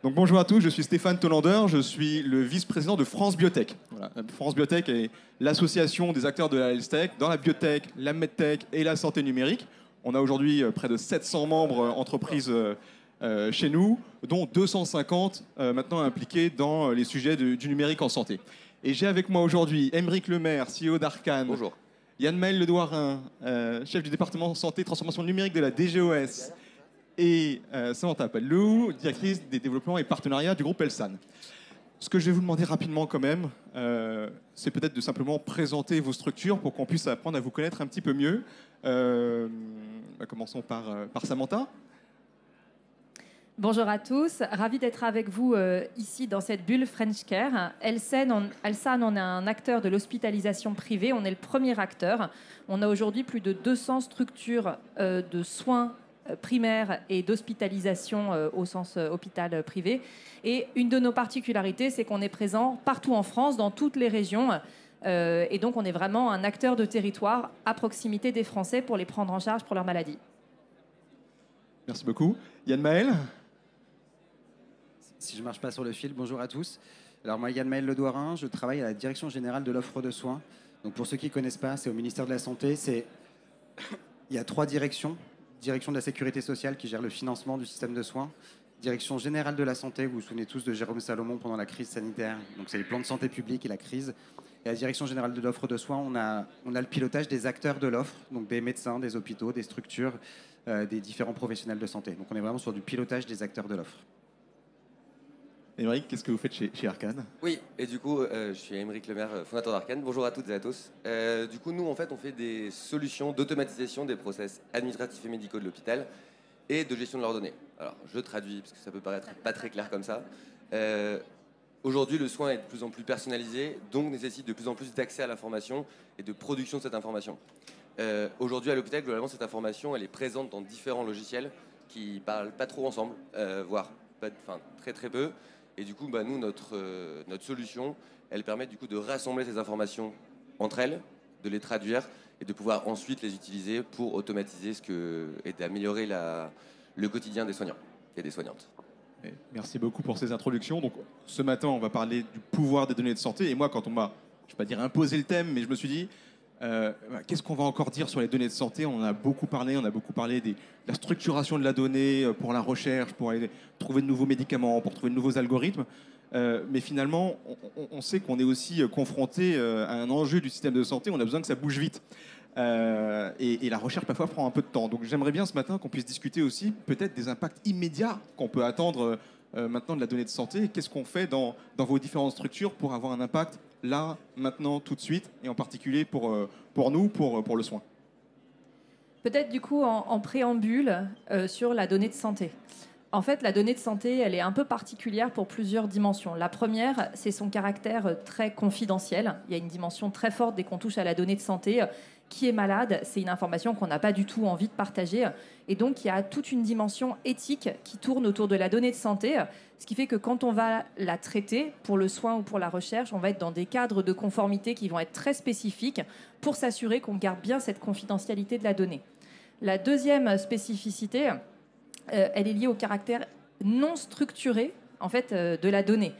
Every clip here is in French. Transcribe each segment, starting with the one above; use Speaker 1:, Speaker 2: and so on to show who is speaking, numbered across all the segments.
Speaker 1: Donc bonjour à tous, je suis Stéphane Tollander, je suis le vice-président de France Biotech. Voilà. France Biotech est l'association des acteurs de la health tech dans la biotech, la medtech et la santé numérique. On a aujourd'hui près de 700 membres entreprises chez nous, dont 250 maintenant impliqués dans les sujets du numérique en santé. Et j'ai avec moi aujourd'hui Aymeric Lemaire, CEO d'Arcane.
Speaker 2: Bonjour.
Speaker 1: Yann-Maël Ledouarin, chef du département santé et transformation numérique de la DGOS. Et Samantha Pallou, directrice des développements et partenariats du groupe Elsan. Ce que je vais vous demander rapidement quand même, c'est peut-être de simplement présenter vos structures pour qu'on puisse apprendre à vous connaître un petit peu mieux. Commençons par Samantha.
Speaker 3: Bonjour à tous, ravi d'être avec vous ici dans cette bulle French Care. Elsan, on est un acteur de l'hospitalisation privée, on est le premier acteur. On a aujourd'hui plus de 200 structures de soins primaire et d'hospitalisation au sens hôpital privé. Et une de nos particularités, c'est qu'on est présent partout en France, dans toutes les régions. Et donc, on est vraiment un acteur de territoire à proximité des Français pour les prendre en charge pour leur maladie.
Speaker 1: Merci beaucoup. Yann-Maël.
Speaker 2: Si je ne marche pas sur le fil, bonjour à tous. Alors moi, Yann-Maël Ledouarin, je travaille à la Direction Générale de l'Offre de Soins. Donc pour ceux qui ne connaissent pas, c'est au ministère de la Santé. Il y a 3 directions. Direction de la Sécurité sociale qui gère le financement du système de soins. Direction générale de la santé, vous vous souvenez tous de Jérôme Salomon pendant la crise sanitaire. Donc c'est les plans de santé publique et la crise. Et à la Direction générale de l'offre de soins, on a le pilotage des acteurs de l'offre, donc des médecins, des hôpitaux, des structures, des différents professionnels de santé. Donc on est vraiment sur du pilotage des acteurs de l'offre.
Speaker 1: Aymeric, qu'est-ce que vous faites chez Arcane ?
Speaker 4: Oui, et du coup, je suis Aymeric Lemaire, fondateur d'Arcane. Bonjour à toutes et à tous. Du coup, nous, en fait, on fait des solutions d'automatisation des process administratifs et médicaux de l'hôpital et de gestion de leurs données. Alors, je traduis, parce que ça peut paraître pas très clair comme ça. Aujourd'hui, le soin est de plus en plus personnalisé, donc nécessite de plus en plus d'accès à l'information et de production de cette information. Aujourd'hui, à l'hôpital, globalement, cette information, elle est présente dans différents logiciels qui ne parlent pas trop ensemble, voire très très peu. Et du coup, nous, notre solution, elle permet du coup de rassembler ces informations entre elles, de les traduire et de pouvoir ensuite les utiliser pour automatiser et d'améliorer le quotidien des soignants et des soignantes.
Speaker 1: Merci beaucoup pour ces introductions. Donc, ce matin, on va parler du pouvoir des données de santé. Et moi, quand on m'a, je ne vais pas dire imposé le thème, mais je me suis dit, qu'est-ce qu'on va encore dire sur les données de santé ? On en a beaucoup parlé de la structuration de la donnée pour la recherche, pour aller trouver de nouveaux médicaments, pour trouver de nouveaux algorithmes. Mais finalement, on sait qu'on est aussi confronté à un enjeu du système de santé. On a besoin que ça bouge vite. Et la recherche, parfois, prend un peu de temps. Donc j'aimerais bien ce matin qu'on puisse discuter aussi peut-être des impacts immédiats qu'on peut attendre maintenant de la donnée de santé. Qu'est-ce qu'on fait dans vos différentes structures pour avoir un impact là, maintenant, tout de suite, et en particulier pour nous, pour le soin.
Speaker 3: Peut-être du coup en préambule sur la donnée de santé. En fait, la donnée de santé, elle est un peu particulière pour plusieurs dimensions. La première, c'est son caractère très confidentiel. Il y a une dimension très forte dès qu'on touche à la donnée de santé. Qui est malade, c'est une information qu'on n'a pas du tout envie de partager. Et donc, il y a toute une dimension éthique qui tourne autour de la donnée de santé, ce qui fait que quand on va la traiter pour le soin ou pour la recherche, on va être dans des cadres de conformité qui vont être très spécifiques pour s'assurer qu'on garde bien cette confidentialité de la donnée. La deuxième spécificité, elle est liée au caractère non structuré en fait, de la donnée.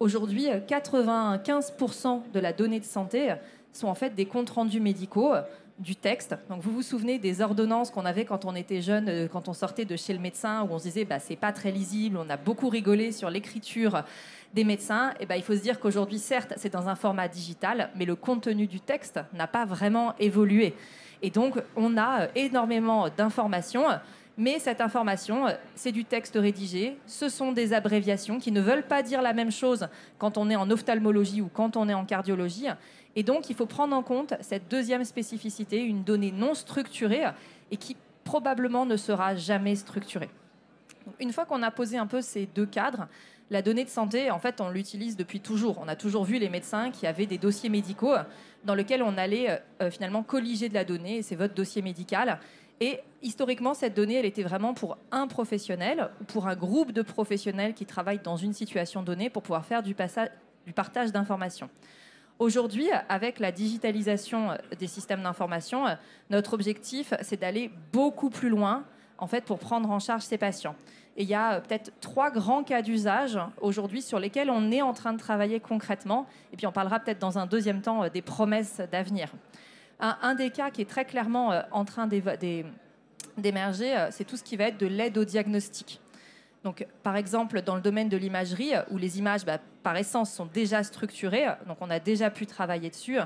Speaker 3: Aujourd'hui, 95% de la donnée de santé sont en fait des comptes rendus médicaux, du texte. Donc vous vous souvenez des ordonnances qu'on avait quand on était jeune, quand on sortait de chez le médecin, où on se disait c'est pas très lisible, on a beaucoup rigolé sur l'écriture des médecins. Et il faut se dire qu'aujourd'hui, certes, c'est dans un format digital, mais le contenu du texte n'a pas vraiment évolué. Et donc, on a énormément d'informations. Mais cette information, c'est du texte rédigé, ce sont des abréviations qui ne veulent pas dire la même chose quand on est en ophtalmologie ou quand on est en cardiologie. Et donc, il faut prendre en compte cette deuxième spécificité, une donnée non structurée et qui probablement ne sera jamais structurée. Donc, une fois qu'on a posé un peu ces deux cadres, la donnée de santé, en fait, on l'utilise depuis toujours. On a toujours vu les médecins qui avaient des dossiers médicaux dans lesquels on allait finalement colliger de la donnée, et c'est votre dossier médical. Et historiquement, cette donnée, elle était vraiment pour un professionnel ou pour un groupe de professionnels qui travaillent dans une situation donnée pour pouvoir faire du partage d'informations. Aujourd'hui, avec la digitalisation des systèmes d'information, notre objectif, c'est d'aller beaucoup plus loin en fait, pour prendre en charge ces patients. Et il y a peut-être 3 grands cas d'usage aujourd'hui sur lesquels on est en train de travailler concrètement. Et puis on parlera peut-être dans un deuxième temps des promesses d'avenir. Un des cas qui est très clairement en train d'émerger, c'est tout ce qui va être de l'aide au diagnostic. Donc, par exemple, dans le domaine de l'imagerie, où les images, par essence, sont déjà structurées, donc on a déjà pu travailler dessus,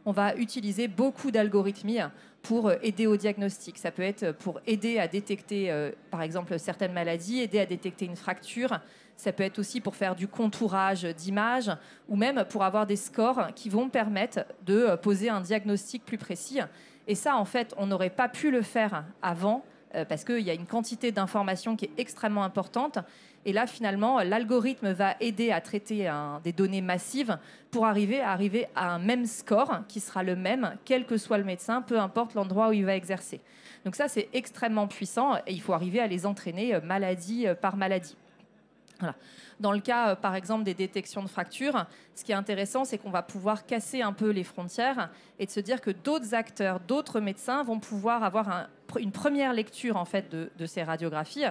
Speaker 3: on va utiliser beaucoup d'algorithmies pour aider au diagnostic. Ça peut être pour aider à détecter, par exemple, certaines maladies, aider à détecter une fracture. Ça peut être aussi pour faire du contourage d'images ou même pour avoir des scores qui vont permettre de poser un diagnostic plus précis. Et ça, en fait, on n'aurait pas pu le faire avant parce qu'il y a une quantité d'informations qui est extrêmement importante. Et là, finalement, l'algorithme va aider à traiter des données massives pour arriver à un même score qui sera le même, quel que soit le médecin, peu importe l'endroit où il va exercer. Donc ça, c'est extrêmement puissant et il faut arriver à les entraîner maladie par maladie. Voilà. Dans le cas, par exemple, des détections de fractures, ce qui est intéressant, c'est qu'on va pouvoir casser un peu les frontières et de se dire que d'autres acteurs, d'autres médecins vont pouvoir avoir une première lecture en fait, de ces radiographies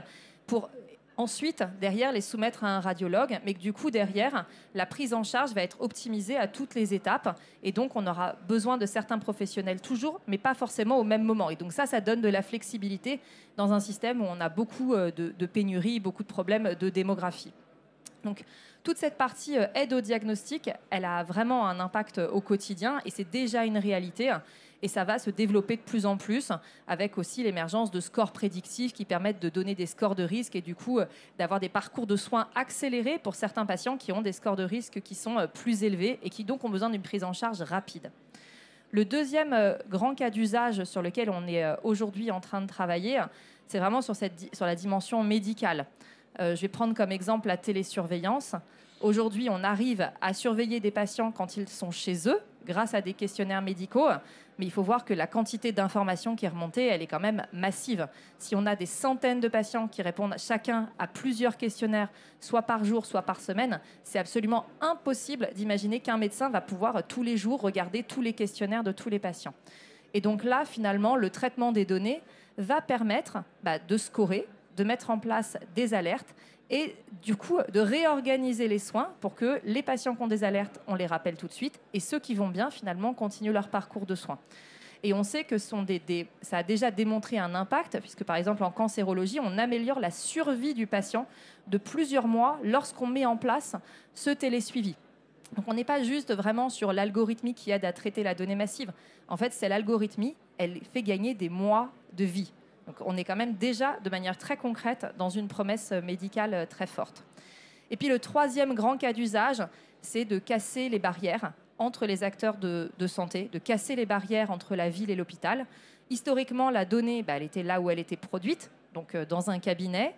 Speaker 3: pour ensuite, derrière, les soumettre à un radiologue, mais que du coup, derrière, la prise en charge va être optimisée à toutes les étapes. Et donc, on aura besoin de certains professionnels toujours, mais pas forcément au même moment. Et donc ça donne de la flexibilité dans un système où on a beaucoup de pénuries, beaucoup de problèmes de démographie. Donc, toute cette partie aide au diagnostic, elle a vraiment un impact au quotidien et c'est déjà une réalité. Et ça va se développer de plus en plus avec aussi l'émergence de scores prédictifs qui permettent de donner des scores de risque et du coup d'avoir des parcours de soins accélérés pour certains patients qui ont des scores de risque qui sont plus élevés et qui donc ont besoin d'une prise en charge rapide. Le deuxième grand cas d'usage sur lequel on est aujourd'hui en train de travailler, c'est vraiment sur la dimension médicale. Je vais prendre comme exemple la télésurveillance. Aujourd'hui, on arrive à surveiller des patients quand ils sont chez eux grâce à des questionnaires médicaux, mais il faut voir que la quantité d'informations qui est remontée, elle est quand même massive. Si on a des centaines de patients qui répondent chacun à plusieurs questionnaires, soit par jour, soit par semaine, c'est absolument impossible d'imaginer qu'un médecin va pouvoir tous les jours regarder tous les questionnaires de tous les patients. Et donc là, finalement, le traitement des données va permettre de scorer, de mettre en place des alertes et du coup de réorganiser les soins pour que les patients qui ont des alertes, on les rappelle tout de suite et ceux qui vont bien finalement continuent leur parcours de soins. Et on sait que ça a déjà démontré un impact puisque par exemple en cancérologie, on améliore la survie du patient de plusieurs mois lorsqu'on met en place ce télésuivi. Donc on n'est pas juste vraiment sur l'algorithmie qui aide à traiter la donnée massive. En fait, c'est l'algorithmie, elle fait gagner des mois de vie. Donc on est quand même déjà de manière très concrète dans une promesse médicale très forte. Et puis le troisième grand cas d'usage, c'est de casser les barrières entre les acteurs de santé, de casser les barrières entre la ville et l'hôpital. Historiquement, la donnée, elle était là où elle était produite, donc dans un cabinet.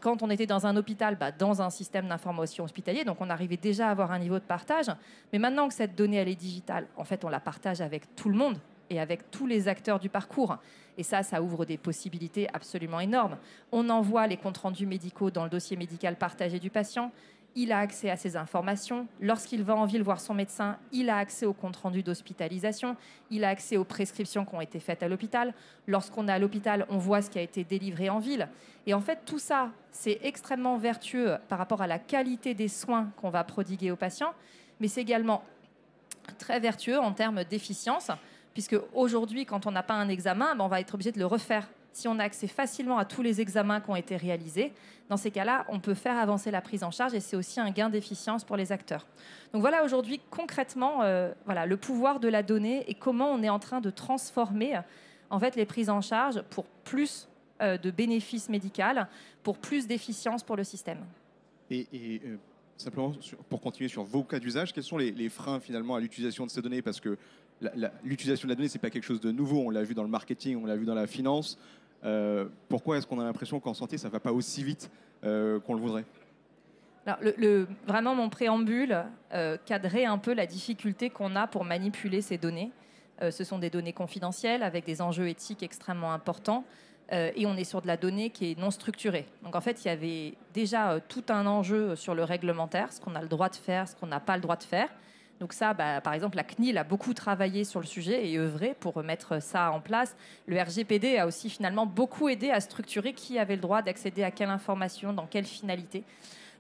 Speaker 3: Quand on était dans un hôpital, dans un système d'information hospitalier, donc on arrivait déjà à avoir un niveau de partage. Mais maintenant que cette donnée, elle est digitale, en fait, on la partage avec tout le monde et avec tous les acteurs du parcours. Et ça ouvre des possibilités absolument énormes. On envoie les comptes rendus médicaux dans le dossier médical partagé du patient. Il a accès à ces informations. Lorsqu'il va en ville voir son médecin, il a accès aux comptes rendus d'hospitalisation. Il a accès aux prescriptions qui ont été faites à l'hôpital. Lorsqu'on est à l'hôpital, on voit ce qui a été délivré en ville. Et en fait, tout ça, c'est extrêmement vertueux par rapport à la qualité des soins qu'on va prodiguer aux patients. Mais c'est également très vertueux en termes d'efficience, puisque aujourd'hui, quand on n'a pas un examen, on va être obligé de le refaire. Si on a accès facilement à tous les examens qui ont été réalisés, dans ces cas-là, on peut faire avancer la prise en charge et c'est aussi un gain d'efficience pour les acteurs. Donc voilà aujourd'hui concrètement le pouvoir de la donnée et comment on est en train de transformer en fait, les prises en charge pour plus de bénéfices médicaux, pour plus d'efficience pour le système.
Speaker 1: Simplement, pour continuer sur vos cas d'usage, quels sont les freins finalement à l'utilisation de ces données? Parce que l'utilisation de la donnée, ce n'est pas quelque chose de nouveau. On l'a vu dans le marketing, on l'a vu dans la finance. Pourquoi est-ce qu'on a l'impression qu'en santé, ça ne va pas aussi vite qu'on le voudrait?
Speaker 3: Alors, vraiment, mon préambule cadrait un peu la difficulté qu'on a pour manipuler ces données. Ce sont des données confidentielles avec des enjeux éthiques extrêmement importants. Et on est sur de la donnée qui est non structurée. Donc en fait, il y avait déjà tout un enjeu sur le réglementaire, ce qu'on a le droit de faire, ce qu'on n'a pas le droit de faire. Donc ça, par exemple, la CNIL a beaucoup travaillé sur le sujet et œuvré pour remettre ça en place. Le RGPD a aussi finalement beaucoup aidé à structurer qui avait le droit d'accéder à quelle information, dans quelle finalité.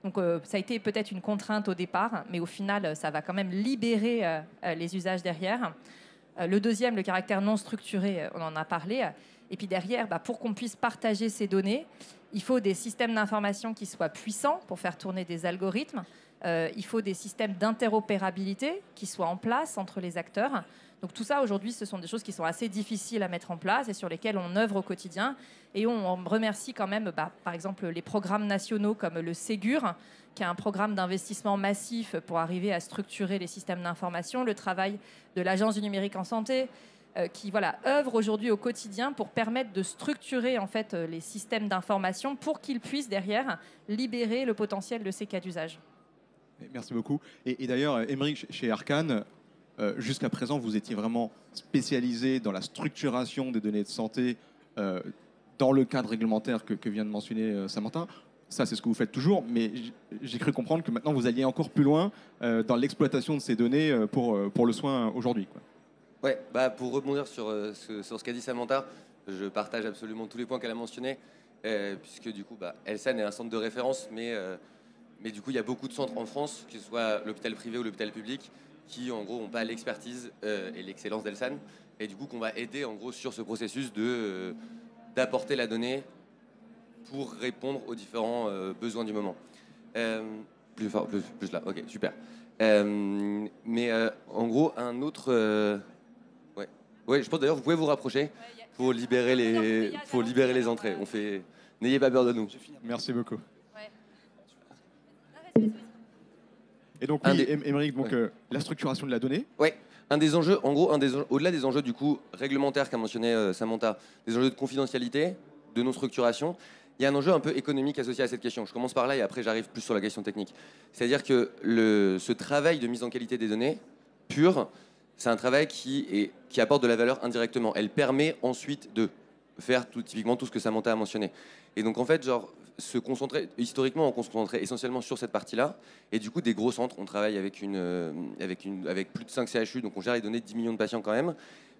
Speaker 3: Donc ça a été peut-être une contrainte au départ, mais au final, ça va quand même libérer les usages derrière. Le deuxième, le caractère non structuré, on en a parlé. Et puis derrière, pour qu'on puisse partager ces données, il faut des systèmes d'information qui soient puissants pour faire tourner des algorithmes. Il faut des systèmes d'interopérabilité qui soient en place entre les acteurs. Donc tout ça, aujourd'hui, ce sont des choses qui sont assez difficiles à mettre en place et sur lesquelles on œuvre au quotidien. Et on remercie quand même, par exemple, les programmes nationaux comme le Ségur, qui est un programme d'investissement massif pour arriver à structurer les systèmes d'information, le travail de l'Agence du numérique en santé, qui œuvre aujourd'hui au quotidien pour permettre de structurer en fait, les systèmes d'information pour qu'ils puissent derrière libérer le potentiel de ces cas d'usage.
Speaker 1: Merci beaucoup. Et d'ailleurs, Aymeric, chez Arcane, jusqu'à présent, vous étiez vraiment spécialisé dans la structuration des données de santé dans le cadre réglementaire que vient de mentionner Samantha. Ça, c'est ce que vous faites toujours, mais j'ai cru comprendre que maintenant, vous alliez encore plus loin dans l'exploitation de ces données pour le soin aujourd'hui.
Speaker 4: Ouais, pour rebondir sur ce qu'a dit Samantha, je partage absolument tous les points qu'elle a mentionnés, puisque du coup, Elsan est un centre de référence, mais du coup, il y a beaucoup de centres en France, que ce soit l'hôpital privé ou l'hôpital public, qui en gros n'ont pas l'expertise et l'excellence d'Elsan, et du coup qu'on va aider en gros sur ce processus d'apporter la donnée pour répondre aux différents besoins du moment. Plus fort, plus là, ok, super. Mais en gros, un autre... Ouais, je pense d'ailleurs, vous pouvez vous rapprocher pour libérer les entrées. N'ayez pas peur de nous.
Speaker 1: Merci beaucoup. Et donc, oui, Aymeric, la structuration de la donnée.
Speaker 4: Oui, un des enjeux, en gros, au-delà des enjeux du coup réglementaires qu'a mentionné Samantha, des enjeux de confidentialité, de non-structuration, il y a un enjeu un peu économique associé à cette question. Je commence par là et après j'arrive plus sur la question technique. C'est-à-dire que ce travail de mise en qualité des données pure, c'est un travail qui apporte de la valeur indirectement. Elle permet ensuite de faire typiquement tout ce que Samantha a mentionné. Et donc en fait, historiquement, on se concentrait essentiellement sur cette partie-là. Et du coup, des gros centres, on travaille avec plus de 5 CHU, donc on gère les données de 10 millions de patients quand même.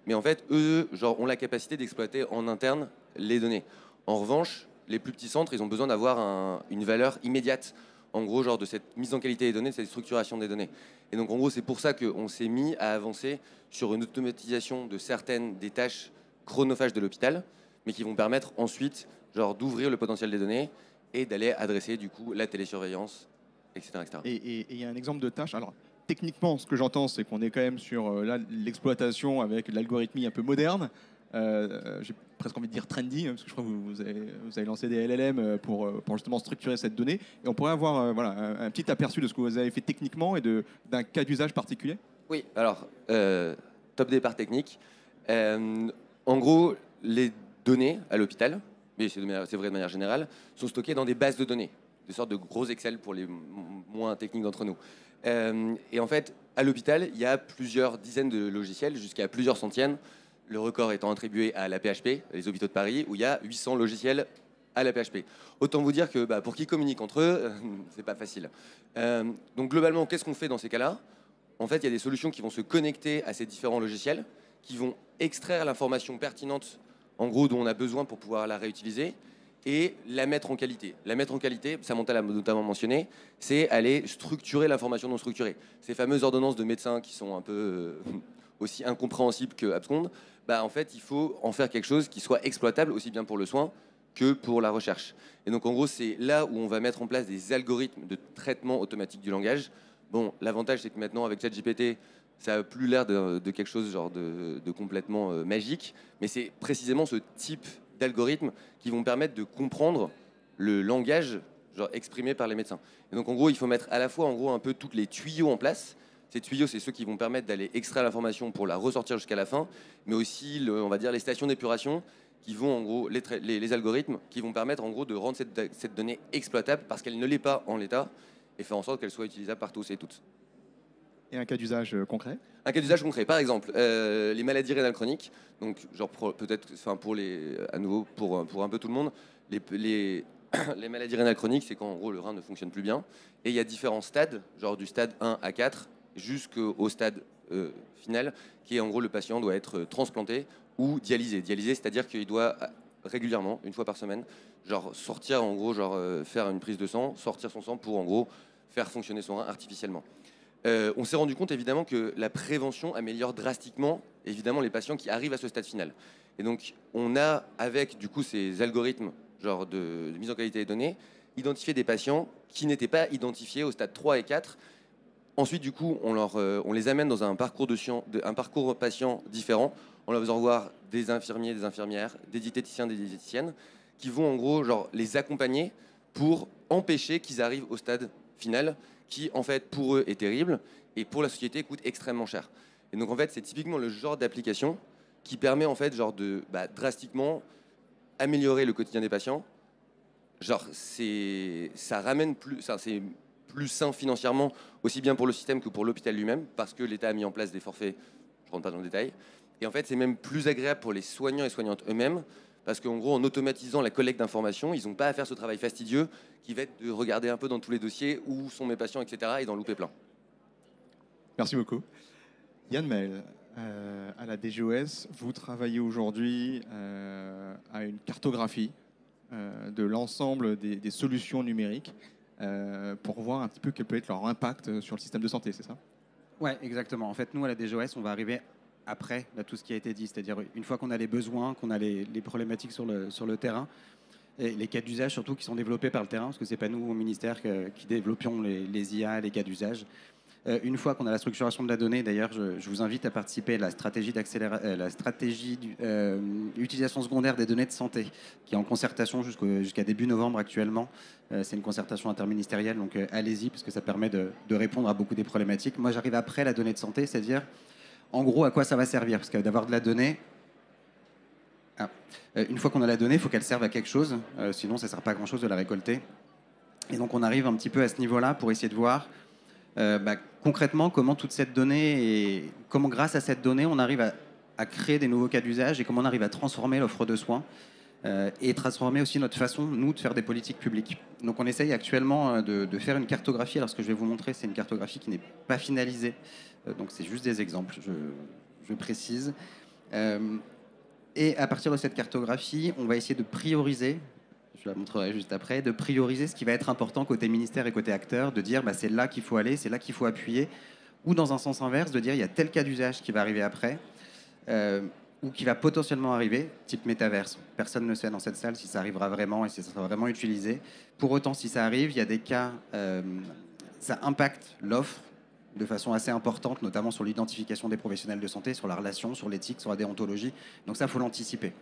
Speaker 4: Mais en fait, eux, ont la capacité d'exploiter en interne les données. En revanche, les plus petits centres, ils ont besoin d'avoir une valeur immédiate, en gros, de cette mise en qualité des données, de cette structuration des données. Et donc, en gros, c'est pour ça qu'on s'est mis à avancer sur une automatisation de certaines des tâches chronophages de l'hôpital, mais qui vont permettre ensuite, d'ouvrir le potentiel des données et d'aller adresser, du coup, la télésurveillance, etc.
Speaker 1: Et il y a un exemple de tâche. Alors, techniquement, ce que j'entends, c'est qu'on est quand même sur l'exploitation avec l'algorithmie un peu moderne. J'ai presque envie de dire trendy, parce que je crois que vous avez lancé des LLM pour justement structurer cette donnée. Et on pourrait avoir un petit aperçu de ce que vous avez fait techniquement et d'un cas d'usage particulier.
Speaker 4: Oui, alors, top départ technique. En gros, les données à l'hôpital, mais c'est vrai de manière générale, sont stockées dans des bases de données, des sortes de gros Excel pour les moins techniques d'entre nous. Et en fait, à l'hôpital, il y a plusieurs dizaines de logiciels, jusqu'à plusieurs centaines. Le record étant attribué à la PHP, les hôpitaux de Paris, où il y a 800 logiciels à la PHP. Autant vous dire que pour qu'ils communiquent entre eux, c'est pas facile. Donc globalement, qu'est-ce qu'on fait dans ces cas-là? En fait, il y a des solutions qui vont se connecter à ces différents logiciels, qui vont extraire l'information pertinente, en gros, dont on a besoin pour pouvoir la réutiliser, et la mettre en qualité. La mettre en qualité, Samantha l'a notamment mentionné, c'est aller structurer l'information non structurée. Ces fameuses ordonnances de médecins qui sont un peu aussi incompréhensibles que abscondes, en fait, il faut en faire quelque chose qui soit exploitable aussi bien pour le soin que pour la recherche. Et donc, en gros, c'est là où on va mettre en place des algorithmes de traitement automatique du langage. Bon, l'avantage, c'est que maintenant, avec ChatGPT, ça n'a plus l'air de quelque chose de complètement magique, mais c'est précisément ce type d'algorithmes qui vont permettre de comprendre le langage exprimé par les médecins. Et donc, en gros, il faut mettre à la fois un peu tous les tuyaux en place. Ces tuyaux, c'est ceux qui vont permettre d'aller extraire l'information pour la ressortir jusqu'à la fin, mais aussi, on va dire, les stations d'épuration qui vont, en gros, les algorithmes qui vont permettre, en gros, de rendre cette donnée exploitable parce qu'elle ne l'est pas en l'état et faire en sorte qu'elle soit utilisable par tous et toutes.
Speaker 1: Et un cas d'usage concret?
Speaker 4: Un cas d'usage concret, par exemple, les maladies rénales chroniques. Donc, peut-être, à nouveau, pour un peu tout le monde, les maladies rénales chroniques, c'est quand, en gros, le rein ne fonctionne plus bien. Et il y a différents stades, du stade 1 à 4, jusqu'au stade final, qui est en gros le patient doit être transplanté ou dialysé. Dialysé, c'est-à-dire qu'il doit régulièrement, une fois par semaine, genre sortir en gros, faire une prise de sang, sortir son sang pour en gros faire fonctionner son rein artificiellement. On s'est rendu compte évidemment que la prévention améliore drastiquement évidemment les patients qui arrivent à ce stade final. Et donc on a avec du coup ces algorithmes genre de mise en qualité des données identifié des patients qui n'étaient pas identifiés au stade 3 et 4. Ensuite du coup on les amène dans un parcours parcours patient différent en leur faisant voir des infirmiers, des infirmières, des diététiciens, des diététiciennes qui vont en gros genre les accompagner pour empêcher qu'ils arrivent au stade final qui en fait pour eux est terrible et pour la société coûte extrêmement cher. Et donc en fait c'est typiquement le genre d'application qui permet en fait genre de drastiquement améliorer le quotidien des patients. Genre ça ramène plus, c'est plus sain financièrement aussi bien pour le système que pour l'hôpital lui-même parce que l'État a mis en place des forfaits, je rentre pas dans le détail. Et en fait c'est même plus agréable pour les soignants et soignantes eux-mêmes parce qu'en gros, en automatisant la collecte d'informations, ils n'ont pas à faire ce travail fastidieux qui va être de regarder un peu dans tous les dossiers où sont mes patients, etc. et d'en louper plein.
Speaker 1: Merci beaucoup. Yann Maël, à la DGOS, vous travaillez aujourd'hui à une cartographie de l'ensemble des solutions numériques pour voir un petit peu quel peut être leur impact sur le système de santé, c'est ça?
Speaker 2: Ouais, exactement. En fait, nous, à la DGOS, on va arriver après tout ce qui a été dit. C'est-à-dire, une fois qu'on a les besoins, qu'on a les problématiques sur le terrain, et les cas d'usage surtout qui sont développés par le terrain, parce que ce n'est pas nous au ministère qui développions les IA, les cas d'usage. Une fois qu'on a la structuration de la donnée, d'ailleurs, je vous invite à participer à la stratégie d'utilisation secondaire des données de santé, qui est en concertation jusqu'à début novembre actuellement. C'est une concertation interministérielle, donc allez-y, parce que ça permet de répondre à beaucoup des problématiques. Moi, j'arrive après la donnée de santé, c'est-à-dire, en gros, à quoi ça va servir? Parce que d'avoir de la donnée, une fois qu'on a la donnée, il faut qu'elle serve à quelque chose, sinon ça ne sert pas à grand-chose de la récolter. Et donc on arrive un petit peu à ce niveau-là pour essayer de voir concrètement comment toute cette donnée et comment grâce à cette donnée on arrive à créer des nouveaux cas d'usage et comment on arrive à transformer l'offre de soins et transformer aussi notre façon, nous, de faire des politiques publiques. Donc on essaye actuellement de faire une cartographie. Alors ce que je vais vous montrer, c'est une cartographie qui n'est pas finalisée, donc c'est juste des exemples, je précise. Et à partir de cette cartographie, on va essayer de prioriser, je la montrerai juste après, de prioriser ce qui va être important côté ministère et côté acteur, de dire c'est là qu'il faut aller, c'est là qu'il faut appuyer, ou dans un sens inverse, de dire il y a tel cas d'usage qui va arriver après, ou qui va potentiellement arriver, type métaverse. Personne ne sait dans cette salle si ça arrivera vraiment et si ça sera vraiment utilisé. Pour autant, si ça arrive, il y a des cas, ça impacte l'offre de façon assez importante, notamment sur l'identification des professionnels de santé, sur la relation, sur l'éthique, sur la déontologie. Donc ça, il faut l'anticiper.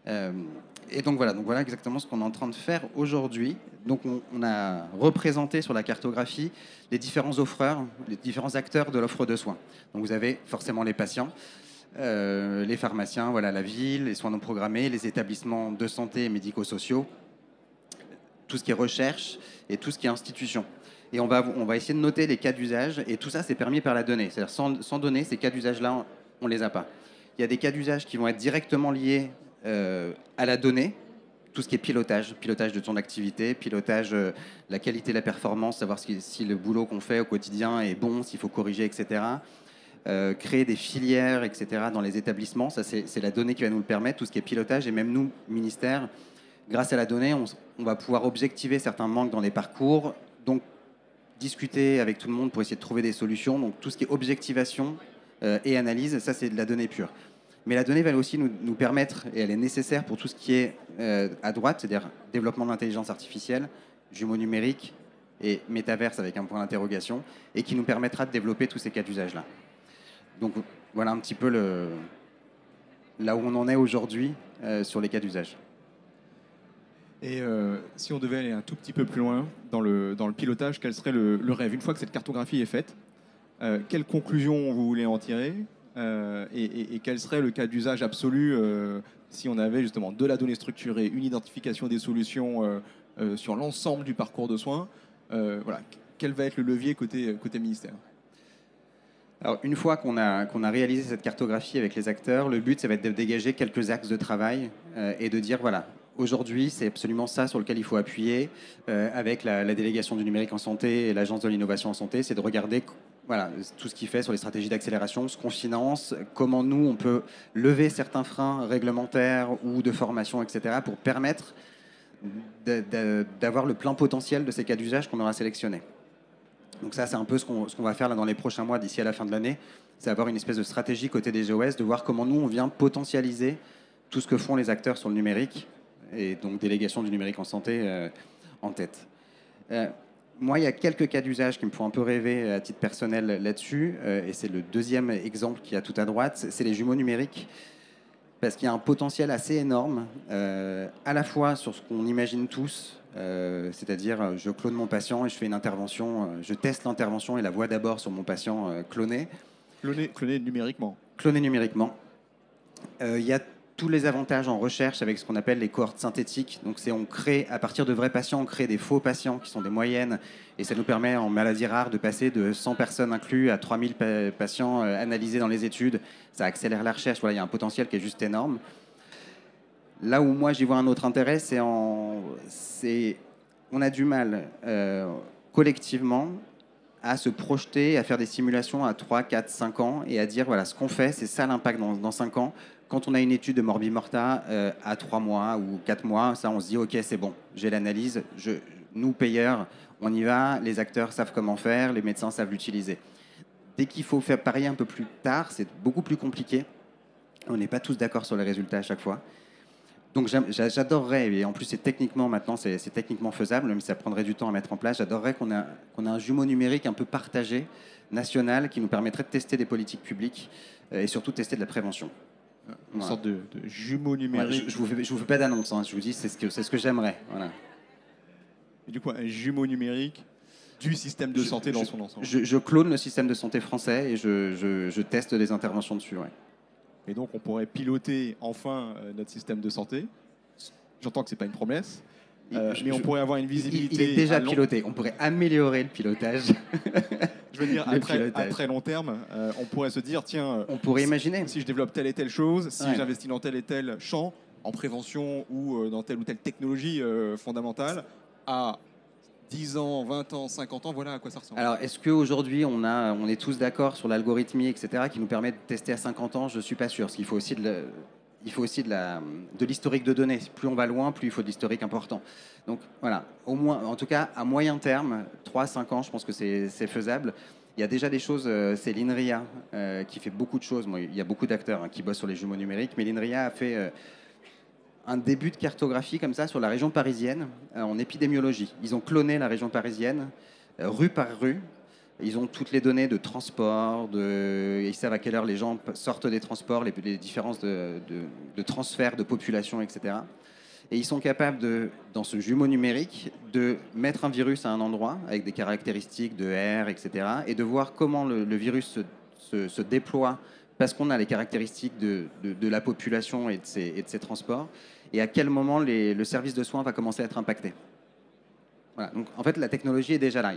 Speaker 2: Et donc voilà exactement ce qu'on est en train de faire aujourd'hui. Donc on a représenté sur la cartographie les différents offreurs, les différents acteurs de l'offre de soins. Donc vous avez forcément les patients, les pharmaciens, la ville, les soins non programmés, les établissements de santé et médico-sociaux, tout ce qui est recherche et tout ce qui est institution. Et on va essayer de noter les cas d'usage, et tout ça, c'est permis par la donnée. C'est-à-dire, sans données, ces cas d'usage-là, on ne les a pas. Il y a des cas d'usage qui vont être directement liés à la donnée, tout ce qui est pilotage de ton activité, pilotage la qualité, la performance, savoir si le boulot qu'on fait au quotidien est bon, s'il faut corriger, etc. Créer des filières, etc. dans les établissements, ça c'est la donnée qui va nous le permettre, tout ce qui est pilotage, et même nous, ministère, grâce à la donnée, on va pouvoir objectiver certains manques dans les parcours, donc discuter avec tout le monde pour essayer de trouver des solutions. Donc tout ce qui est objectivation et analyse, ça c'est de la donnée pure. Mais la donnée va aussi nous permettre, et elle est nécessaire pour tout ce qui est à droite, c'est-à-dire développement de l'intelligence artificielle, jumeaux numériques et métaverse avec un point d'interrogation, et qui nous permettra de développer tous ces cas d'usage-là. Donc voilà un petit peu là où on en est aujourd'hui sur les cas d'usage.
Speaker 1: Et si on devait aller un tout petit peu plus loin dans le pilotage, quel serait le rêve? Une fois que cette cartographie est faite, quelles conclusions vous voulez en tirer et quel serait le cas d'usage absolu si on avait justement de la donnée structurée, une identification des solutions sur l'ensemble du parcours de soins? Quel va être le levier côté ministère?
Speaker 2: Alors, une fois qu'on a réalisé cette cartographie avec les acteurs, le but, ça va être de dégager quelques axes de travail et de dire, aujourd'hui, c'est absolument ça sur lequel il faut appuyer avec la délégation du numérique en santé et l'agence de l'innovation en santé, c'est de regarder voilà, tout ce qu'il fait sur les stratégies d'accélération, ce qu'on finance, comment nous, on peut lever certains freins réglementaires ou de formation, etc., pour permettre d'avoir le plein potentiel de ces cas d'usage qu'on aura sélectionnés. Donc ça, c'est un peu ce qu'on va faire là, dans les prochains mois, d'ici à la fin de l'année. C'est avoir une espèce de stratégie côté des GOS, de voir comment nous, on vient potentialiser tout ce que font les acteurs sur le numérique, et donc délégation du numérique en santé en tête. Moi, il y a quelques cas d'usage qui me font un peu rêver à titre personnel là-dessus, et c'est le deuxième exemple qu'il y a tout à droite, c'est les jumeaux numériques, parce qu'il y a un potentiel assez énorme, à la fois sur ce qu'on imagine tous, c'est-à-dire je clone mon patient et je fais une intervention, je teste l'intervention et la voix d'abord sur mon patient cloné.
Speaker 1: Cloné numériquement.
Speaker 2: Cloné numériquement. Il y a tous les avantages en recherche avec ce qu'on appelle les cohortes synthétiques. Donc on crée, à partir de vrais patients, on crée des faux patients qui sont des moyennes, et ça nous permet en maladies rares de passer de 100 personnes inclus à 3000 patients analysés dans les études. Ça accélère la recherche. Voilà, il y a un potentiel qui est juste énorme. Là où moi j'y vois un autre intérêt, on a du mal collectivement à se projeter, à faire des simulations à 3, 4, 5 ans et à dire voilà, ce qu'on fait, c'est ça l'impact dans 5 ans. Quand on a une étude de morbimorta à 3 mois ou 4 mois, ça on se dit ok, c'est bon, j'ai l'analyse, nous payeurs, on y va, les acteurs savent comment faire, les médecins savent l'utiliser. Dès qu'il faut faire parier un peu plus tard, c'est beaucoup plus compliqué. On n'est pas tous d'accord sur les résultats à chaque fois. Donc j'adorerais, et en plus c'est techniquement faisable, mais ça prendrait du temps à mettre en place, j'adorerais qu'on ait un jumeau numérique un peu partagé, national, qui nous permettrait de tester des politiques publiques et surtout tester de la prévention.
Speaker 1: Une sorte de jumeau numérique.
Speaker 2: Ouais, je vous fais pas d'annonce, hein, je vous dis c'est ce que j'aimerais. Voilà.
Speaker 1: Et du coup, un jumeau numérique du système de santé dans son ensemble.
Speaker 2: Je clone le système de santé français et je teste des interventions dessus. Ouais.
Speaker 1: Et donc, on pourrait piloter enfin notre système de santé. J'entends que ce n'est pas une promesse, mais on pourrait avoir une visibilité.
Speaker 2: Il est déjà piloté. On pourrait améliorer le pilotage.
Speaker 1: Je veux dire, à très long terme, on pourrait se dire tiens,
Speaker 2: on pourrait imaginer.
Speaker 1: Si je développe telle et telle chose, si j'investis dans tel et tel champ, en prévention ou dans telle ou telle technologie fondamentale, à 10 ans, 20 ans, 50 ans, voilà à quoi ça ressemble.
Speaker 2: Alors, est-ce qu'aujourd'hui, on est tous d'accord sur l'algorithmie, etc., qui nous permet de tester à 50 ans? Je ne suis pas sûr, parce qu'il faut aussi de l'historique de données. Plus on va loin, plus il faut de l'historique important. Donc, voilà, au moins, en tout cas, à moyen terme, 3-5 ans, je pense que c'est faisable. Il y a déjà des choses, c'est l'INRIA qui fait beaucoup de choses. Bon, il y a beaucoup d'acteurs qui bossent sur les jumeaux numériques, mais l'INRIA a fait un début de cartographie comme ça sur la région parisienne en épidémiologie. Ils ont cloné la région parisienne, rue par rue. Ils ont toutes les données de transport, ils savent à quelle heure les gens sortent des transports, les différences de transfert de population, etc. Et ils sont capables, dans ce jumeau numérique, de mettre un virus à un endroit avec des caractéristiques de R, etc. et de voir comment le virus se déploie parce qu'on a les caractéristiques de la population et de ses transports, et à quel moment le service de soins va commencer à être impacté. Voilà. Donc, en fait, la technologie est déjà là.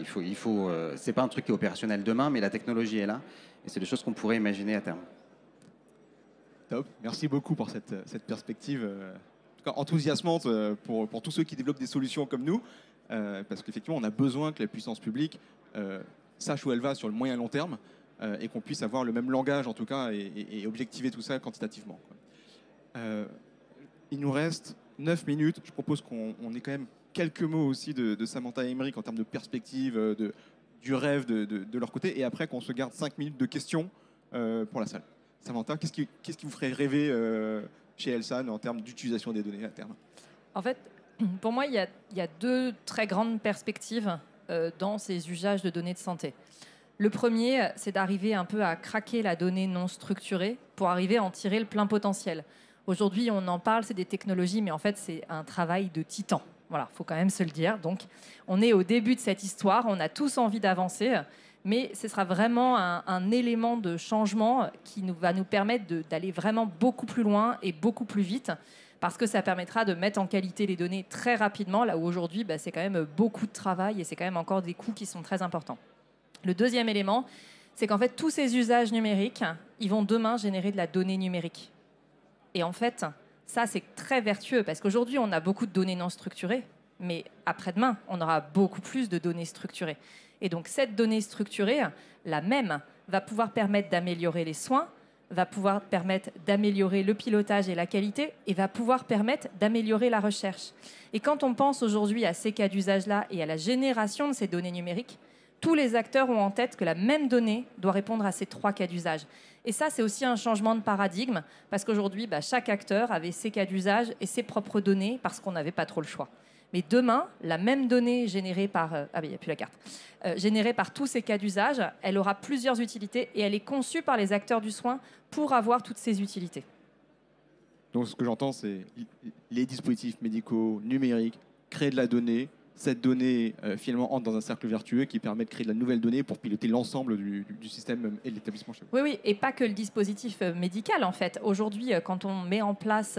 Speaker 2: C'est pas un truc qui est opérationnel demain, mais la technologie est là, et c'est des choses qu'on pourrait imaginer à terme.
Speaker 1: Top. Merci beaucoup pour cette perspective en tout cas, enthousiasmante pour tous ceux qui développent des solutions comme nous, parce qu'effectivement, on a besoin que la puissance publique sache où elle va sur le moyen et long terme, et qu'on puisse avoir le même langage, en tout cas, et objectiver tout ça quantitativement. Il nous reste 9 minutes. Je propose qu'on ait quand même quelques mots aussi de Samantha et Aymeric en termes de perspective, du rêve de leur côté, et après qu'on se garde 5 minutes de questions pour la salle. Samantha, qu'est-ce qui vous ferait rêver chez Elsan en termes d'utilisation des données à terme?
Speaker 3: En fait, pour moi, il y a deux très grandes perspectives dans ces usages de données de santé. Le premier, c'est d'arriver un peu à craquer la donnée non structurée pour arriver à en tirer le plein potentiel. Aujourd'hui, on en parle, c'est des technologies, mais en fait, c'est un travail de titan. Voilà, il faut quand même se le dire. Donc, on est au début de cette histoire, on a tous envie d'avancer, mais ce sera vraiment un élément de changement qui va nous permettre d'aller vraiment beaucoup plus loin et beaucoup plus vite, parce que ça permettra de mettre en qualité les données très rapidement, là où aujourd'hui, c'est quand même beaucoup de travail et c'est quand même encore des coûts qui sont très importants. Le deuxième élément, c'est qu'en fait, tous ces usages numériques, ils vont demain générer de la donnée numérique. Et en fait, ça, c'est très vertueux, parce qu'aujourd'hui, on a beaucoup de données non structurées, Mais après-demain, on aura beaucoup plus de données structurées. Et donc cette donnée structurée, la même, va pouvoir permettre d'améliorer les soins, va pouvoir permettre d'améliorer le pilotage et la qualité, et va pouvoir permettre d'améliorer la recherche. Et quand on pense aujourd'hui à ces cas d'usage-là et à la génération de ces données numériques, tous les acteurs ont en tête que la même donnée doit répondre à ces 3 cas d'usage. Et ça, c'est aussi un changement de paradigme, parce qu'aujourd'hui, chaque acteur avait ses cas d'usage et ses propres données, parce qu'on n'avait pas trop le choix. Mais demain, la même donnée générée par... il n'y a plus la carte. Générée par tous ces cas d'usage, elle aura plusieurs utilités et elle est conçue par les acteurs du soin pour avoir toutes ces utilités.
Speaker 1: Donc ce que j'entends, c'est les dispositifs médicaux numériques, créer de la donnée. Cette donnée, finalement, entre dans un cercle vertueux qui permet de créer de la nouvelle donnée pour piloter l'ensemble du système et de l'établissement chez vous.
Speaker 3: Oui, et pas que le dispositif médical, en fait. Aujourd'hui, quand on met en place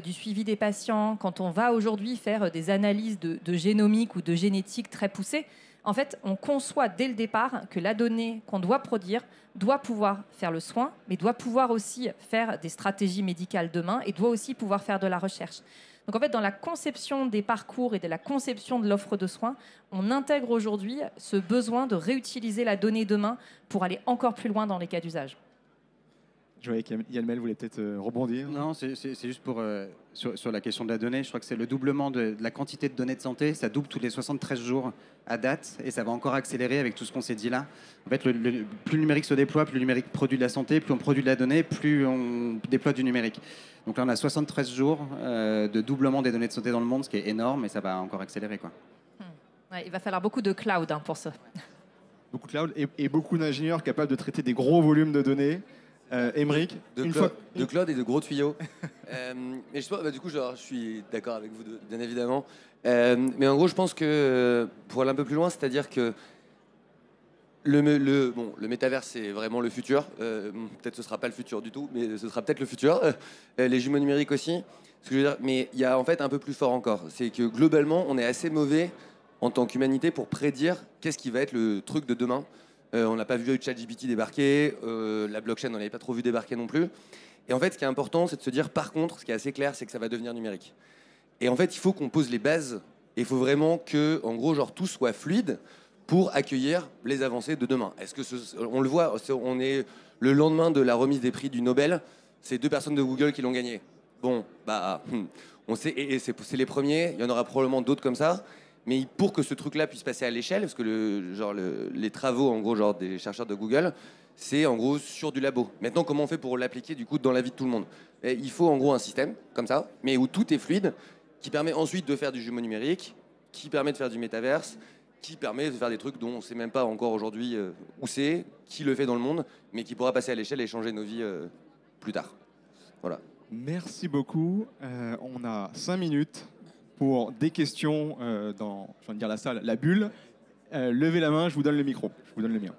Speaker 3: du suivi des patients, quand on va aujourd'hui faire des analyses de génomique ou de génétique très poussées, en fait, on conçoit dès le départ que la donnée qu'on doit produire doit pouvoir faire le soin, mais doit pouvoir aussi faire des stratégies médicales demain et doit aussi pouvoir faire de la recherche. Donc en fait, dans la conception des parcours et de la conception de l'offre de soins, on intègre aujourd'hui ce besoin de réutiliser la donnée demain pour aller encore plus loin dans les cas d'usage.
Speaker 1: Je voyais qu'Yann Mel voulait peut-être rebondir.
Speaker 2: Non, c'est juste pour sur la question de la donnée. Je crois que c'est le doublement de la quantité de données de santé. Ça double tous les 73 jours à date et ça va encore accélérer avec tout ce qu'on s'est dit là. En fait, plus le numérique se déploie, plus le numérique produit de la santé, plus on produit de la donnée, plus on déploie du numérique. Donc là, on a 73 jours de doublement des données de santé dans le monde, ce qui est énorme et ça va encore accélérer, quoi.
Speaker 3: Ouais, il va falloir beaucoup de cloud pour ça.
Speaker 1: Beaucoup de cloud et beaucoup d'ingénieurs capables de traiter des gros volumes de données. Émeric,
Speaker 4: de cloud et de gros tuyaux. Mais du coup, je suis d'accord avec vous, bien évidemment. Mais en gros, je pense que pour aller un peu plus loin, c'est-à-dire que le métavers, c'est vraiment le futur. Peut-être ce ne sera pas le futur du tout, mais ce sera peut-être le futur. Les jumeaux numériques aussi. Ce que je veux dire, mais il y a en fait un peu plus fort encore. C'est que globalement, on est assez mauvais en tant qu'humanité pour prédire qu'est-ce qui va être le truc de demain. On n'a pas vu ChatGPT débarquer, la blockchain, on n'avait pas trop vu débarquer non plus. Et en fait, ce qui est important, c'est de se dire, par contre, ce qui est assez clair, c'est que ça va devenir numérique. Et en fait, il faut qu'on pose les bases. Et il faut vraiment que, en gros, tout soit fluide pour accueillir les avancées de demain. Est-ce que on le voit, on est le lendemain de la remise des prix du Nobel, c'est 2 personnes de Google qui l'ont gagné. Bon, on sait, et c'est les premiers. Il y en aura probablement d'autres comme ça. Mais pour que ce truc-là puisse passer à l'échelle, parce que les travaux en gros des chercheurs de Google, c'est en gros sur du labo. Maintenant, comment on fait pour l'appliquer du coup dans la vie de tout le monde? Il faut en gros un système comme ça, mais où tout est fluide, qui permet ensuite de faire du jumeau numérique, qui permet de faire du métaverse, qui permet de faire des trucs dont on ne sait même pas encore aujourd'hui où c'est, qui le fait dans le monde, mais qui pourra passer à l'échelle et changer nos vies plus tard. Voilà.
Speaker 1: Merci beaucoup. On a 5 minutes pour des questions dans, je viens de dire la salle, la bulle. Levez la main, je vous donne le micro. Je vous donne le mien.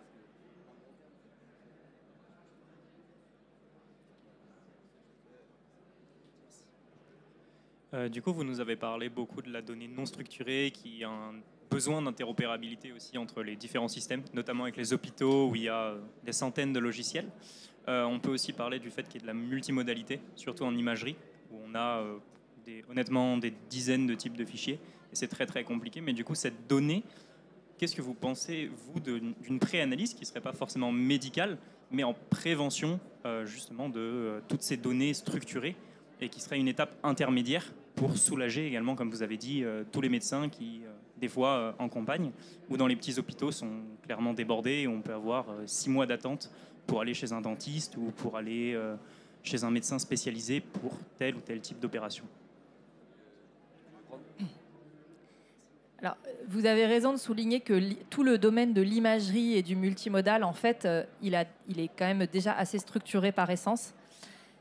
Speaker 5: Du coup, vous nous avez parlé beaucoup de la donnée non structurée qui a un besoin d'interopérabilité aussi entre les différents systèmes, notamment avec les hôpitaux où il y a des centaines de logiciels. On peut aussi parler du fait qu'il y ait de la multimodalité, surtout en imagerie, où on a honnêtement des dizaines de types de fichiers et c'est très très compliqué. Mais du coup, cette donnée, qu'est-ce que vous pensez, vous, d'une pré-analyse qui ne serait pas forcément médicale, mais en prévention justement de toutes ces données structurées et qui serait une étape intermédiaire pour soulager également, comme vous avez dit, tous les médecins qui, des fois, en campagne ou dans les petits hôpitaux sont clairement débordés et on peut avoir 6 mois d'attente pour aller chez un dentiste ou pour aller chez un médecin spécialisé pour tel ou tel type d'opération.
Speaker 3: Alors, vous avez raison de souligner que tout le domaine de l'imagerie et du multimodal, en fait, il est quand même déjà assez structuré par essence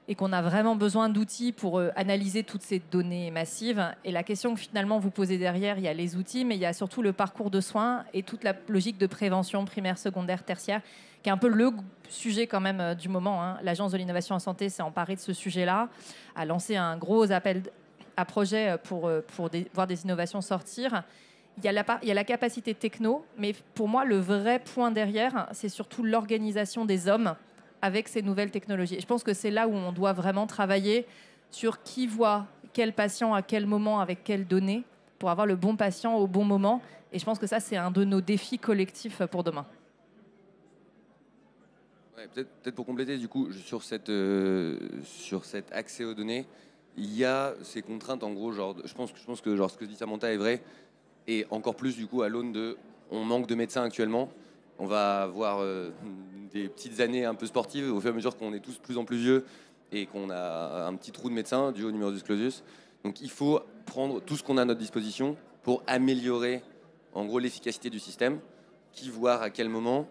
Speaker 3: et qu'on a vraiment besoin d'outils pour analyser toutes ces données massives. Et la question que finalement vous posez derrière, il y a les outils, mais il y a surtout le parcours de soins et toute la logique de prévention primaire, secondaire, tertiaire, qui est un peu le sujet quand même du moment, hein. L'Agence de l'innovation en santé s'est emparée de ce sujet-là, a lancé un gros appel à projet pour voir des innovations sortir. Il y a la capacité techno, mais pour moi, le vrai point derrière, c'est surtout l'organisation des hommes avec ces nouvelles technologies. Et je pense que c'est là où on doit vraiment travailler sur qui voit quel patient à quel moment avec quelles données pour avoir le bon patient au bon moment. Et je pense que ça, c'est un de nos défis collectifs pour demain.
Speaker 4: Ouais, peut-être pour compléter, du coup, sur cet accès aux données, il y a ces contraintes, en gros, genre, je pense que genre, ce que dit Samantha est vrai, et encore plus, du coup, à l'aune de, on manque de médecins actuellement, on va avoir des petites années un peu sportives, au fur et à mesure qu'on est tous de plus en plus vieux, et qu'on a un petit trou de médecins dû au numerus clausus. Donc il faut prendre tout ce qu'on a à notre disposition pour améliorer, en gros, l'efficacité du système, qui voir à quel moment,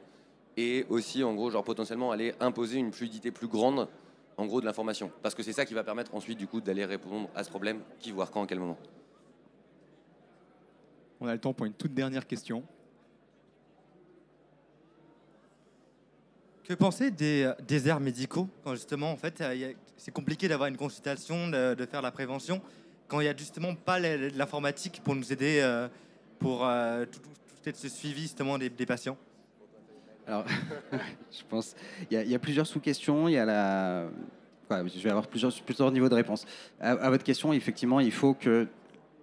Speaker 4: et aussi en gros genre potentiellement aller imposer une fluidité plus grande en gros de l'information, parce que c'est ça qui va permettre ensuite du coup d'aller répondre à ce problème, qui voir quand, à quel moment.
Speaker 1: On a le temps pour une toute dernière question.
Speaker 6: Que penser des déserts médicaux quand justement en fait c'est compliqué d'avoir une consultation, de faire la prévention quand il y a justement pas l'informatique pour nous aider pour tout ce suivi justement des patients.
Speaker 2: Alors, je pense il y a plusieurs sous-questions. Il y a la... Enfin, je vais avoir plusieurs niveaux de réponse. À votre question, effectivement, il faut que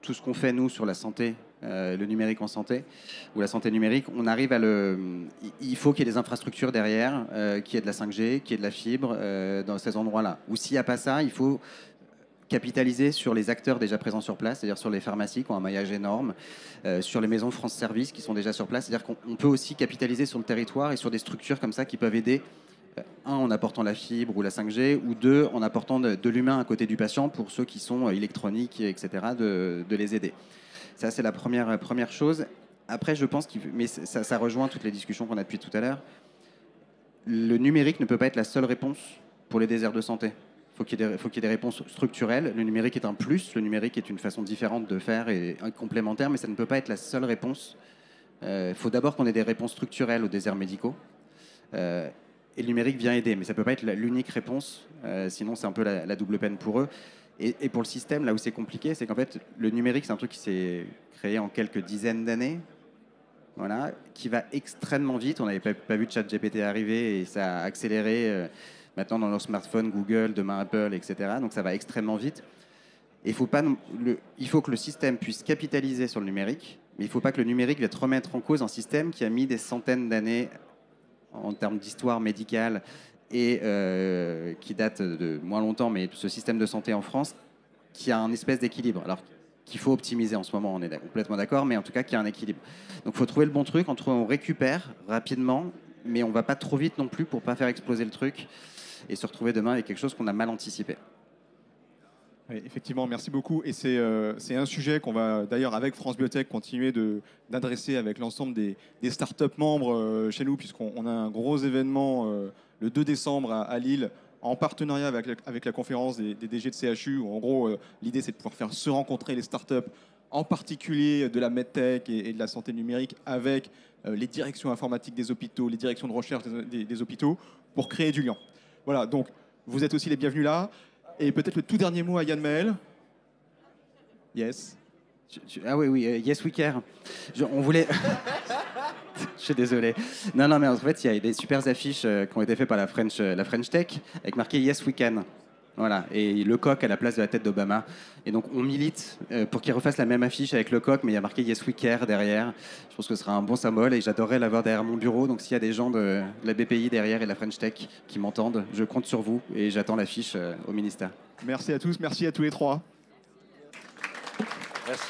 Speaker 2: tout ce qu'on fait, nous, sur la santé, le numérique en santé, ou la santé numérique, on arrive à le... Il faut qu'il y ait des infrastructures derrière, qu'il y ait de la 5G, qu'il y ait de la fibre dans ces endroits-là. Ou s'il n'y a pas ça, il faut capitaliser sur les acteurs déjà présents sur place, c'est-à-dire sur les pharmacies qui ont un maillage énorme, sur les maisons France Service qui sont déjà sur place. C'est-à-dire qu'on peut aussi capitaliser sur le territoire et sur des structures comme ça qui peuvent aider, un, en apportant la fibre ou la 5G, ou deux, en apportant de l'humain à côté du patient pour ceux qui sont électroniques, etc., de les aider. Ça, c'est la première chose. Après, je pense mais ça rejoint toutes les discussions qu'on a depuis tout à l'heure. Le numérique ne peut pas être la seule réponse pour les déserts de santé. Faut qu'il y ait des réponses structurelles. Le numérique est un plus, le numérique est une façon différente de faire et complémentaire, mais ça ne peut pas être la seule réponse. Il faut d'abord qu'on ait des réponses structurelles aux déserts médicaux. Et le numérique vient aider, mais ça ne peut pas être l'unique réponse, sinon c'est un peu la double peine pour eux. Et pour le système, là où c'est compliqué, c'est qu'en fait, le numérique, c'est un truc qui s'est créé en quelques dizaines d'années, voilà, qui va extrêmement vite. On n'avait pas vu ChatGPT arriver et ça a accéléré. Maintenant, dans nos smartphones, Google, demain Apple, etc. Donc ça va extrêmement vite. Et il faut que le système puisse capitaliser sur le numérique, mais il ne faut pas que le numérique vienne remettre en cause un système qui a mis des centaines d'années en termes d'histoire médicale et qui date de moins longtemps, mais ce système de santé en France qui a un espèce d'équilibre. Alors qu'il faut optimiser en ce moment, on est complètement d'accord, mais en tout cas qu'il y a un équilibre. Donc il faut trouver le bon truc, on récupère rapidement, mais on ne va pas trop vite non plus pour ne pas faire exploser le truc et se retrouver demain avec quelque chose qu'on a mal anticipé.
Speaker 1: Oui, effectivement, merci beaucoup. Et c'est un sujet qu'on va d'ailleurs avec France Biotech continuer d'adresser avec l'ensemble des startups membres chez nous, puisqu'on a un gros événement le 2 décembre à Lille, en partenariat avec la conférence des DG de CHU, où en gros l'idée c'est de pouvoir faire se rencontrer les startups, en particulier de la medtech et de la santé numérique, avec les directions informatiques des hôpitaux, les directions de recherche des hôpitaux, pour créer du lien. Voilà, donc vous êtes aussi les bienvenus là. Et peut-être le tout dernier mot à Yann Maël. Yes.
Speaker 2: Ah oui, yes we care. On voulait... Je suis désolé. Non, mais en fait, il y a des super affiches qui ont été faites par la French Tech, avec marqué Yes we can. Voilà, et le coq à la place de la tête d'Obama. Et donc on milite pour qu'ils refassent la même affiche avec le coq, mais il y a marqué Yes we care derrière. Je pense que ce sera un bon symbole et j'adorerais l'avoir derrière mon bureau. Donc s'il y a des gens de la BPI derrière et de la French Tech qui m'entendent, je compte sur vous et j'attends l'affiche au ministère.
Speaker 1: Merci à tous, merci à tous les trois.
Speaker 4: Merci.